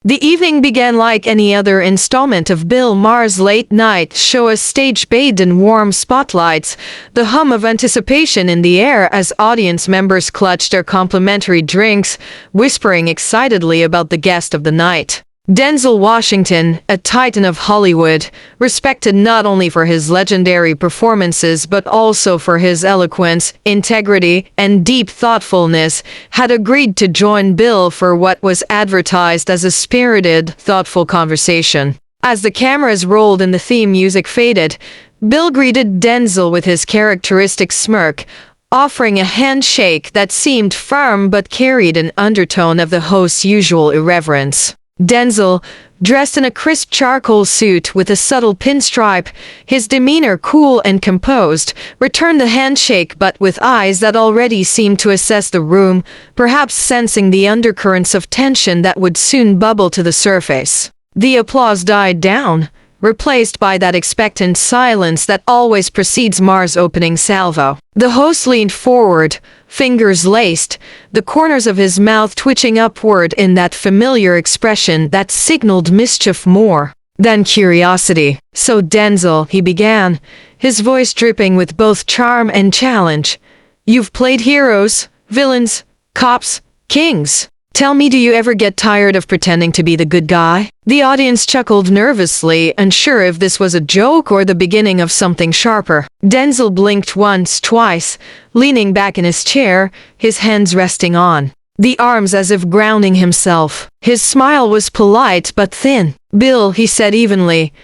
The evening began like any other installment of Bill Maher's late-night show, a stage bathed in warm spotlights, the hum of anticipation in the air as audience members clutched their complimentary drinks, whispering excitedly about the guest of the night. Denzel Washington, a titan of Hollywood, respected not only for his legendary performances but also for his eloquence, integrity, and deep thoughtfulness, had agreed to join Bill for what was advertised as a spirited, thoughtful conversation. As the cameras rolled and the theme music faded, Bill greeted Denzel with his characteristic smirk, offering a handshake that seemed firm but carried an undertone of the host's usual irreverence. Denzel, dressed in a crisp charcoal suit with a subtle pinstripe, his demeanor cool and composed, returned the handshake but with eyes that already seemed to assess the room, perhaps sensing the undercurrents of tension that would soon bubble to the surface. The applause died down, replaced by that expectant silence that always precedes Maher's opening salvo. The host leaned forward, fingers laced, the corners of his mouth twitching upward in that familiar expression that signaled mischief more than curiosity. "So Denzel," he began, his voice dripping with both charm and challenge, "you've played heroes, villains, cops, kings. Tell me, do you ever get tired of pretending to be the good guy?" The audience chuckled nervously, unsure if this was a joke or the beginning of something sharper. Denzel blinked once, twice, leaning back in his chair, his hands resting on the arms as if grounding himself. His smile was polite but thin. "Bill," he said evenly,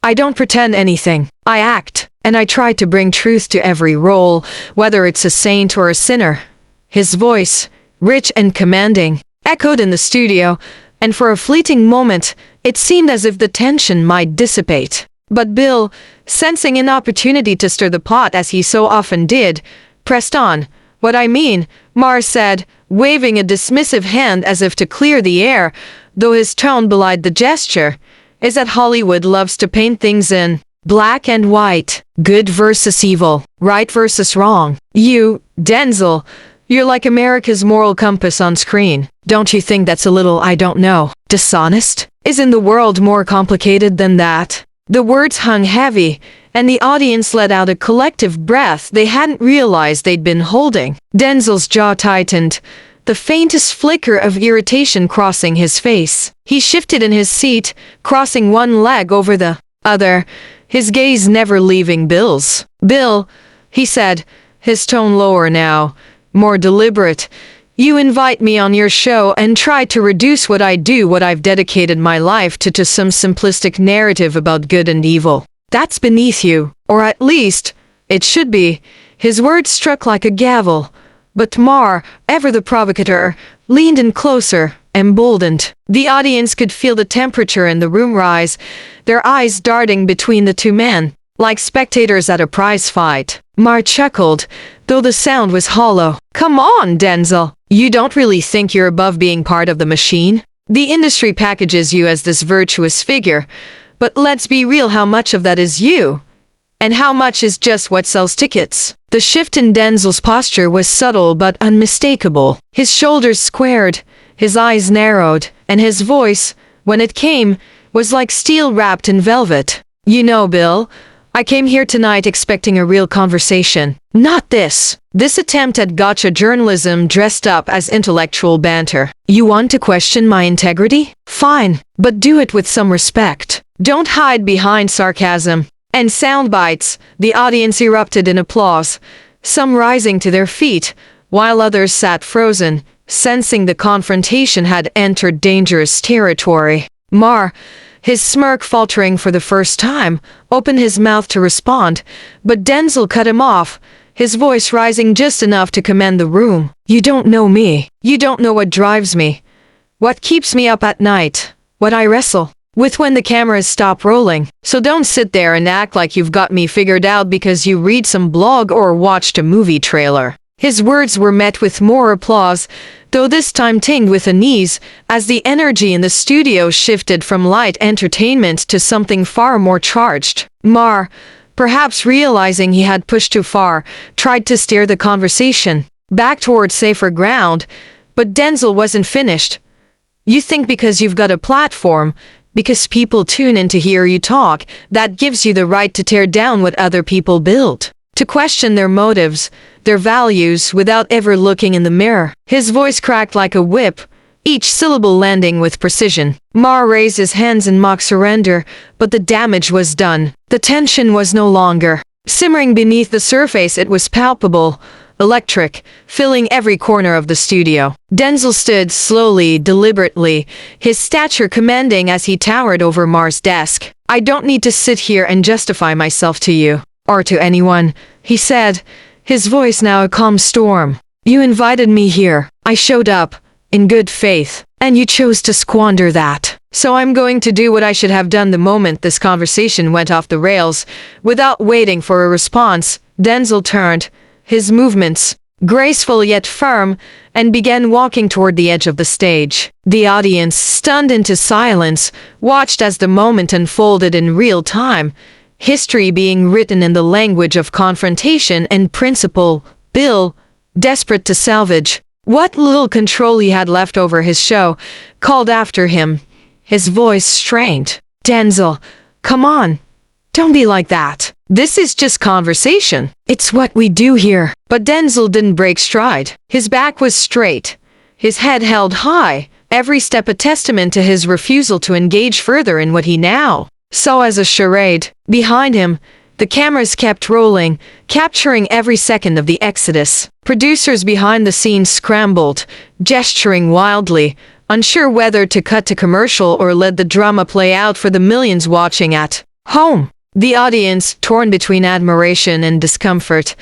"I don't pretend anything. I act, and I try to bring truth to every role, whether it's a saint or a sinner." His voice, rich and commanding, echoed in the studio, and for a fleeting moment, it seemed as if the tension might dissipate. But Bill, sensing an opportunity to stir the pot as he so often did, pressed on. "What I mean," Maher said, waving a dismissive hand as if to clear the air, though his tone belied the gesture, "is that Hollywood loves to paint things in black and white, good versus evil, right versus wrong. You, Denzel, you're like America's moral compass on screen. Don't you think that's a little, I don't know, dishonest? Isn't the world more complicated than that?" The words hung heavy, and the audience let out a collective breath they hadn't realized they'd been holding. Denzel's jaw tightened, the faintest flicker of irritation crossing his face. He shifted in his seat, crossing one leg over the other, his gaze never leaving Bill's. "Bill," he said, his tone lower now, more deliberate, "you invite me on your show and try to reduce what I do, what I've dedicated my life to some simplistic narrative about good and evil. That's beneath you, or at least, it should be." His words struck like a gavel, but Maher, ever the provocateur, leaned in closer, emboldened. The audience could feel the temperature in the room rise, their eyes darting between the two men, like spectators at a prize fight. Maher chuckled, though the sound was hollow. "Come on, Denzel. You don't really think you're above being part of the machine? The industry packages you as this virtuous figure, but let's be real, how much of that is you? And how much is just what sells tickets?" The shift in Denzel's posture was subtle but unmistakable. His shoulders squared, his eyes narrowed, and his voice, when it came, was like steel wrapped in velvet. "You know, Bill, I came here tonight expecting a real conversation. Not this attempt at gotcha journalism dressed up as intellectual banter. You want to question my integrity? Fine, but do it with some respect. Don't hide behind sarcasm and sound bites." The audience erupted in applause, some rising to their feet, while others sat frozen, sensing the confrontation had entered dangerous territory. Maher, his smirk faltering for the first time, opened his mouth to respond, but Denzel cut him off, his voice rising just enough to command the room. "You don't know me. You don't know what drives me, what keeps me up at night, what I wrestle with when the cameras stop rolling. So don't sit there and act like you've got me figured out because you read some blog or watched a movie trailer." His words were met with more applause, though this time tinged with unease, as the energy in the studio shifted from light entertainment to something far more charged. Maher, perhaps realizing he had pushed too far, tried to steer the conversation back toward safer ground, but Denzel wasn't finished. You think because you've got a platform, because people tune in to hear you talk, that gives you the right to tear down what other people build, to question their motives, their values, without ever looking in the mirror. His voice cracked like a whip, each syllable landing with precision. Maher raised his hands in mock surrender, but the damage was done. The tension was no longer simmering beneath the surface. It was palpable, electric, filling every corner of the studio. Denzel stood slowly, deliberately, his stature commanding as he towered over Maher's desk. "I don't need to sit here and justify myself to you, or to anyone," he said, his voice now a calm storm. "You invited me here. I showed up, in good faith, and you chose to squander that. So I'm going to do what I should have done." The moment this conversation went off the rails, without waiting for a response, Denzel turned, his movements graceful yet firm, and began walking toward the edge of the stage. The audience, stunned into silence, watched as the moment unfolded in real time, history being written in the language of confrontation and principle. Bill, desperate to salvage what little control he had left over his show, called after him, his voice strained. "Denzel, come on. Don't be like that. This is just conversation. It's what we do here." But Denzel didn't break stride. His back was straight, his head held high, every step a testament to his refusal to engage further in what he now saw as a charade. Behind him, the cameras kept rolling, capturing every second of the exodus. Producers behind the scenes scrambled, gesturing wildly, unsure whether to cut to commercial or let the drama play out for the millions watching at home. The audience, torn between admiration and discomfort,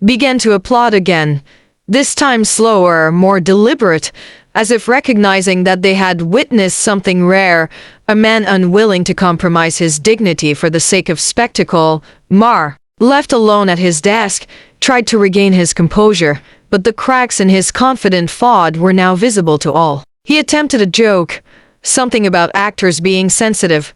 began to applaud again, this time slower, more deliberate, as if recognizing that they had witnessed something rare, a man unwilling to compromise his dignity for the sake of spectacle. Maher, left alone at his desk, tried to regain his composure, but the cracks in his confident facade were now visible to all. He attempted a joke, something about actors being sensitive,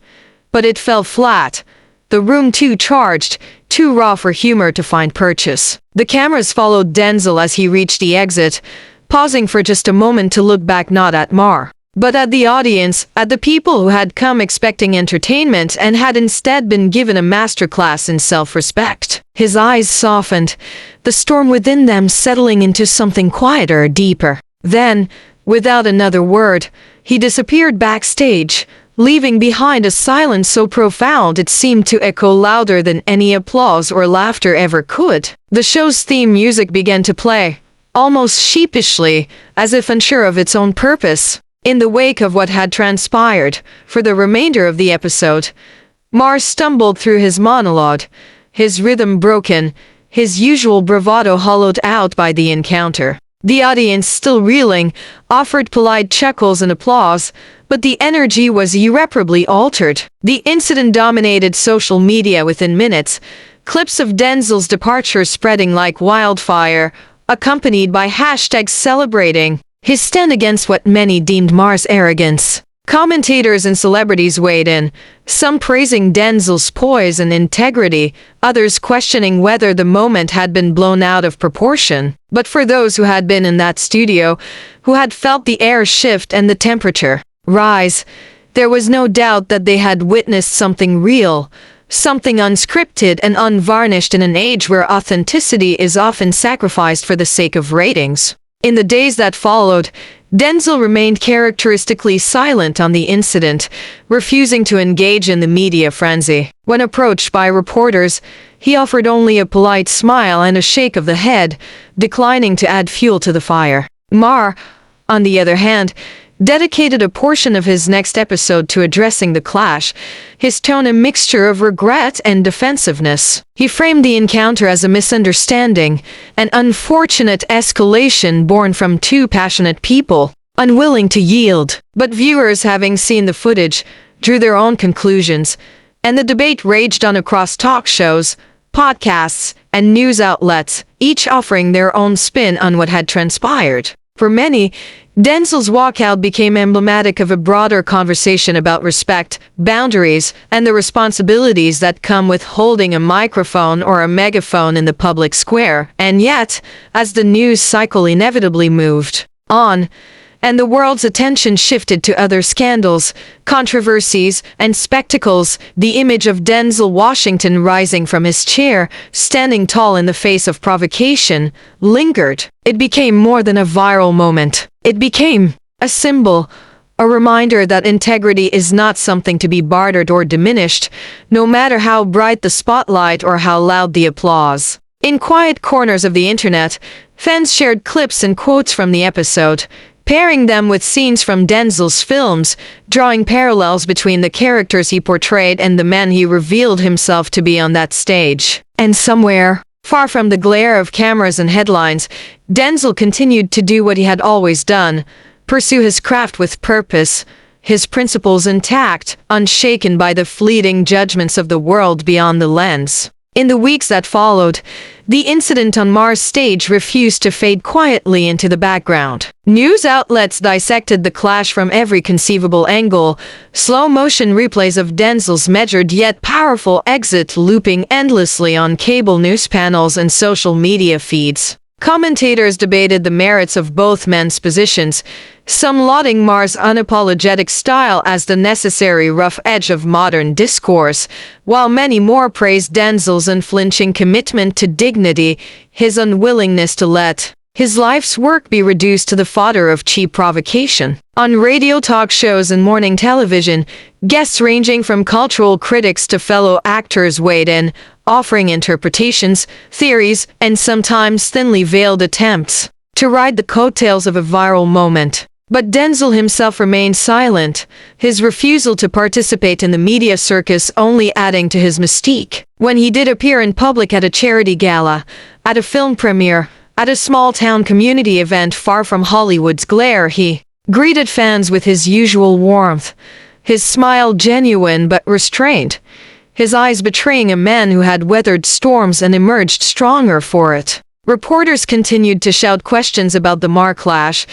but it fell flat. The room too charged, too raw for humor to find purchase. The cameras followed Denzel as he reached the exit, pausing for just a moment to look back not at Maher, but at the audience, at the people who had come expecting entertainment and had instead been given a masterclass in self-respect. His eyes softened, the storm within them settling into something quieter, deeper. Then, without another word, he disappeared backstage, leaving behind a silence so profound it seemed to echo louder than any applause or laughter ever could. The show's theme music began to play, almost sheepishly, as if unsure of its own purpose. In the wake of what had transpired, for the remainder of the episode, Maher stumbled through his monologue, his rhythm broken, his usual bravado hollowed out by the encounter. The audience, still reeling, offered polite chuckles and applause, but the energy was irreparably altered. The incident dominated social media within minutes, clips of Denzel's departure spreading like wildfire, accompanied by hashtags celebrating his stand against what many deemed Maher's arrogance. Commentators and celebrities weighed in, some praising Denzel's poise and integrity, others questioning whether the moment had been blown out of proportion. But for those who had been in that studio, who had felt the air shift and the temperature rise, there was no doubt that they had witnessed something real, something unscripted and unvarnished in an age where authenticity is often sacrificed for the sake of ratings. In the days that followed, Denzel remained characteristically silent on the incident, refusing to engage in the media frenzy. When approached by reporters, he offered only a polite smile and a shake of the head, declining to add fuel to the fire. Maher, on the other hand, dedicated a portion of his next episode to addressing the clash, his tone a mixture of regret and defensiveness. He framed the encounter as a misunderstanding, an unfortunate escalation born from two passionate people, unwilling to yield. But viewers, having seen the footage, drew their own conclusions, and the debate raged on across talk shows, podcasts, and news outlets, each offering their own spin on what had transpired. For many, Denzel's walkout became emblematic of a broader conversation about respect, boundaries, and the responsibilities that come with holding a microphone or a megaphone in the public square. And yet, as the news cycle inevitably moved on, and the world's attention shifted to other scandals, controversies, and spectacles. The image of Denzel Washington rising from his chair, standing tall in the face of provocation, lingered. It became more than a viral moment. It became a symbol, a reminder that integrity is not something to be bartered or diminished, no matter how bright the spotlight or how loud the applause. In quiet corners of the internet, fans shared clips and quotes from the episode, pairing them with scenes from Denzel's films, drawing parallels between the characters he portrayed and the man he revealed himself to be on that stage. And somewhere, far from the glare of cameras and headlines, Denzel continued to do what he had always done: pursue his craft with purpose, his principles intact, unshaken by the fleeting judgments of the world beyond the lens. In the weeks that followed, the incident on Maher's stage refused to fade quietly into the background. News outlets dissected the clash from every conceivable angle, slow-motion replays of Denzel's measured yet powerful exit looping endlessly on cable news panels and social media feeds. Commentators debated the merits of both men's positions, some lauding Maher's unapologetic style as the necessary rough edge of modern discourse, while many more praised Denzel's unflinching commitment to dignity, his unwillingness to let his life's work be reduced to the fodder of cheap provocation. On radio talk shows and morning television, guests ranging from cultural critics to fellow actors weighed in, offering interpretations, theories, and sometimes thinly veiled attempts to ride the coattails of a viral moment. But Denzel himself remained silent, his refusal to participate in the media circus only adding to his mystique. When he did appear in public at a charity gala, at a film premiere, at a small-town community event far from Hollywood's glare, he greeted fans with his usual warmth, his smile genuine but restrained, his eyes betraying a man who had weathered storms and emerged stronger for it. Reporters continued to shout questions about the Maher clash,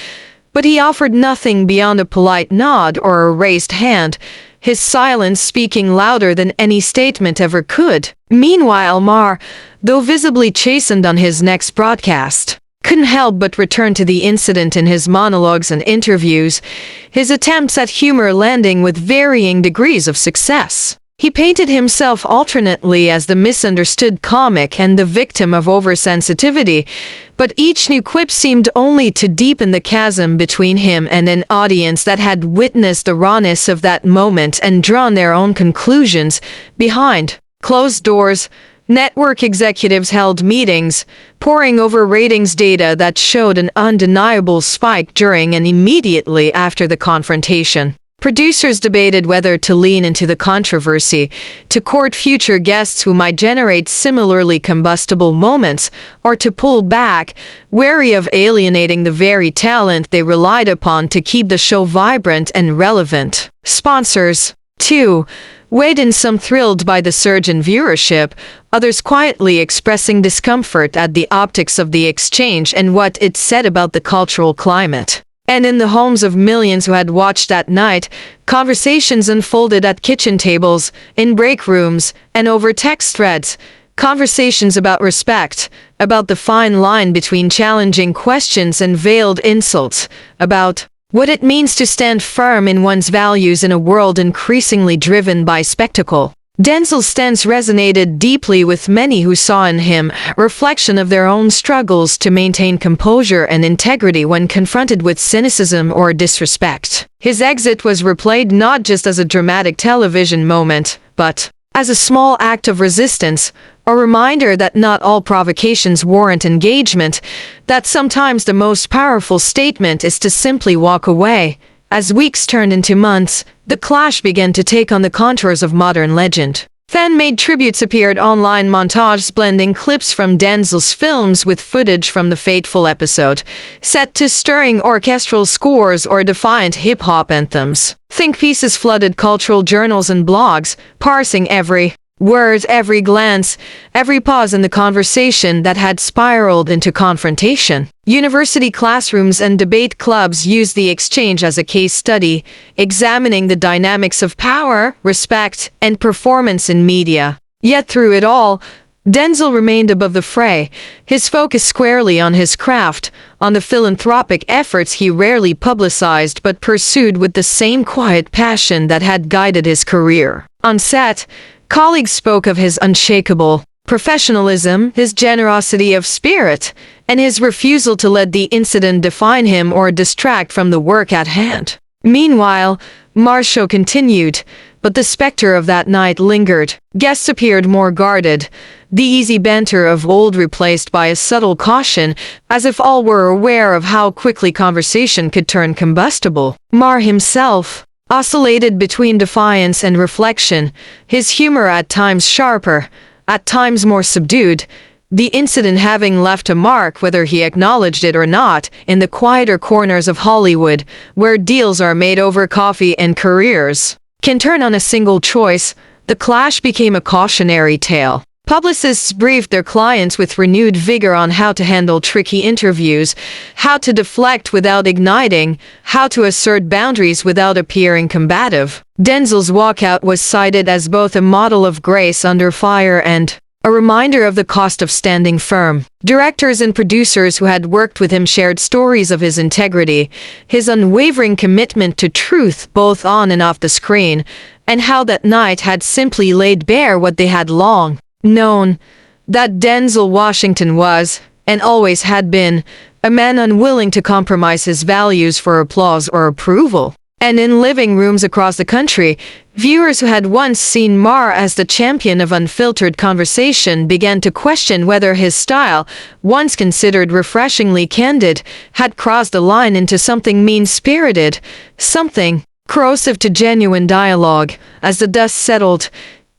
but he offered nothing beyond a polite nod or a raised hand, his silence speaking louder than any statement ever could. Meanwhile, Maher, though visibly chastened on his next broadcast, couldn't help but return to the incident in his monologues and interviews, his attempts at humor landing with varying degrees of success. He painted himself alternately as the misunderstood comic and the victim of oversensitivity, but each new quip seemed only to deepen the chasm between him and an audience that had witnessed the rawness of that moment and drawn their own conclusions. Behind closed doors, network executives held meetings, poring over ratings data that showed an undeniable spike during and immediately after the confrontation. Producers debated whether to lean into the controversy, to court future guests who might generate similarly combustible moments, or to pull back, wary of alienating the very talent they relied upon to keep the show vibrant and relevant. Sponsors, too, weighed in, some thrilled by the surge in viewership, others quietly expressing discomfort at the optics of the exchange and what it said about the cultural climate. And in the homes of millions who had watched that night, conversations unfolded at kitchen tables, in break rooms, and over text threads. Conversations about respect, about the fine line between challenging questions and veiled insults, about what it means to stand firm in one's values in a world increasingly driven by spectacle. Denzel's stance resonated deeply with many who saw in him a reflection of their own struggles to maintain composure and integrity when confronted with cynicism or disrespect. His exit was replayed not just as a dramatic television moment, but as a small act of resistance, a reminder that not all provocations warrant engagement, that sometimes the most powerful statement is to simply walk away. As weeks turned into months, the clash began to take on the contours of modern legend. Fan-made tributes appeared online, montages blending clips from Denzel's films with footage from the fateful episode, set to stirring orchestral scores or defiant hip-hop anthems. Think pieces flooded cultural journals and blogs, parsing every word, every glance, every pause in the conversation that had spiraled into confrontation. University classrooms and debate clubs used the exchange as a case study, examining the dynamics of power, respect, and performance in media. Yet through it all, Denzel remained above the fray, his focus squarely on his craft, on the philanthropic efforts he rarely publicized but pursued with the same quiet passion that had guided his career. On set, colleagues spoke of his unshakable professionalism, his generosity of spirit, and his refusal to let the incident define him or distract from the work at hand. Meanwhile, Maher's show continued, but the specter of that night lingered. Guests appeared more guarded, the easy banter of old replaced by a subtle caution, as if all were aware of how quickly conversation could turn combustible. Maher himself oscillated between defiance and reflection, his humor at times sharper, at times more subdued, the incident having left a mark, whether he acknowledged it or not, in the quieter corners of Hollywood, where deals are made over coffee and careers can turn on a single choice. The clash became a cautionary tale. Publicists briefed their clients with renewed vigor on how to handle tricky interviews, how to deflect without igniting, how to assert boundaries without appearing combative. Denzel's walkout was cited as both a model of grace under fire and a reminder of the cost of standing firm. Directors and producers who had worked with him shared stories of his integrity, his unwavering commitment to truth both on and off the screen, and how that night had simply laid bare what they had long known, that Denzel Washington was, and always had been, a man unwilling to compromise his values for applause or approval. And in living rooms across the country, viewers who had once seen Maher as the champion of unfiltered conversation began to question whether his style, once considered refreshingly candid, had crossed the line into something mean-spirited, something corrosive to genuine dialogue. As the dust settled,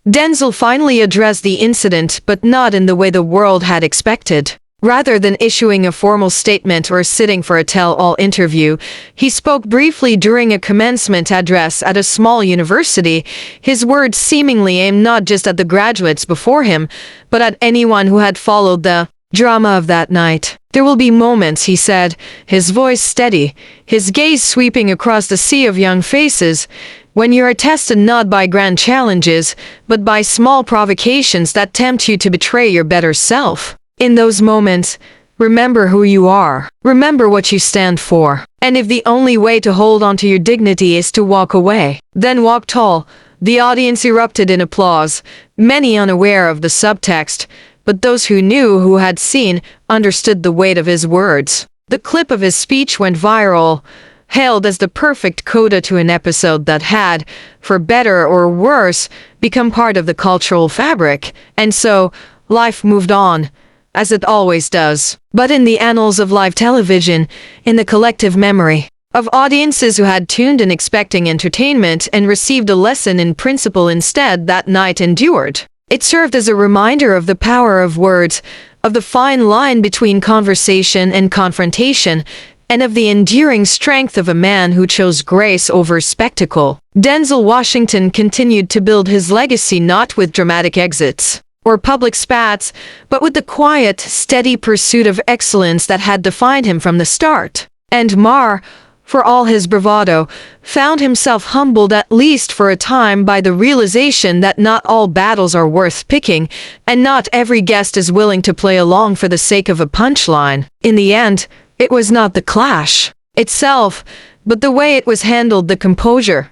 Denzel finally addressed the incident, but not in the way the world had expected. Rather than issuing a formal statement or sitting for a tell-all interview, he spoke briefly during a commencement address at a small university, his words seemingly aimed not just at the graduates before him, but at anyone who had followed the drama of that night. "There will be moments," he said, his voice steady, his gaze sweeping across the sea of young faces, "when you are tested not by grand challenges, but by small provocations that tempt you to betray your better self. In those moments, remember who you are. Remember what you stand for. And if the only way to hold on to your dignity is to walk away, then walk tall." The audience erupted in applause, many unaware of the subtext, but those who knew, who had seen, understood the weight of his words. The clip of his speech went viral, hailed as the perfect coda to an episode that had, for better or worse, become part of the cultural fabric. And so, life moved on, as it always does. But in the annals of live television, in the collective memory of audiences who had tuned in expecting entertainment and received a lesson in principle instead, that night endured. It served as a reminder of the power of words, of the fine line between conversation and confrontation, and of the enduring strength of a man who chose grace over spectacle. Denzel Washington continued to build his legacy not with dramatic exits or public spats, but with the quiet, steady pursuit of excellence that had defined him from the start. And Maher, for all his bravado, found himself humbled at least for a time by the realization that not all battles are worth picking, and not every guest is willing to play along for the sake of a punchline. In the end, it was not the clash itself, but the way it was handled, the composure,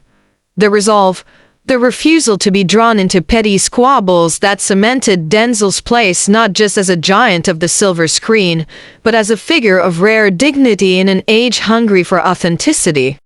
the resolve, the refusal to be drawn into petty squabbles that cemented Denzel's place not just as a giant of the silver screen, but as a figure of rare dignity in an age hungry for authenticity.